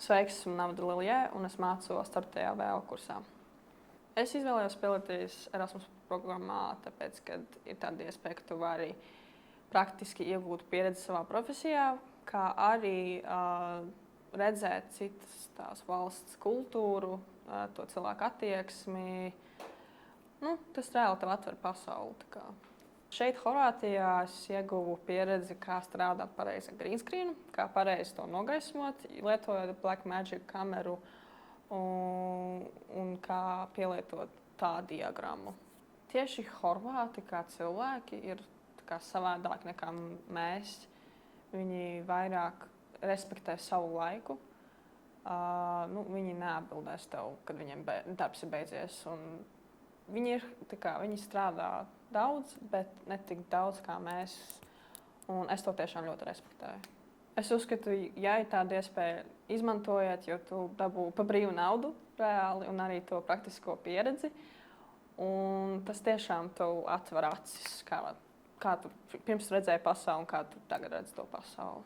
Sveiks, esmu Navda Liljē, un es mācos 4. VL kursā. Es izvēlējos pielāgoties Erasmus programmā, tāpēc, ka ir tāda iespēja, ka tu vari praktiski iegūt pieredzi savā profesijā, kā arī redzēt citas tās valsts kultūru, to cilvēku attieksmi. Tas reāli tev atver pasauli. Šeit, Horvātijā, es ieguvu pieredzi, kā strādāt pareizi ar green screen, kā pareizi to nogaismot, lietojot Blackmagic kameru un kā pielietot tā diagrammu. Tieši Horvāti kā cilvēki ir savādāk nekā mēs. Viņi vairāk respektē savu laiku. Viņi neatbildēs tev, kad viņiem darbs ir beidzies. Viņi strādā daudz, bet ne tik daudz kā mēs. Un es to tiešām ļoti respektēju. Es uzskatu, ja ir tāda iespēja, izmantojiet, jo tu dabū pa brīvu naudu reāli un arī to praktisko pieredzi. Un tas tiešām tev atver acis, kā tu pirms redzēji pasauli un kā tu tagad redzi to pasauli.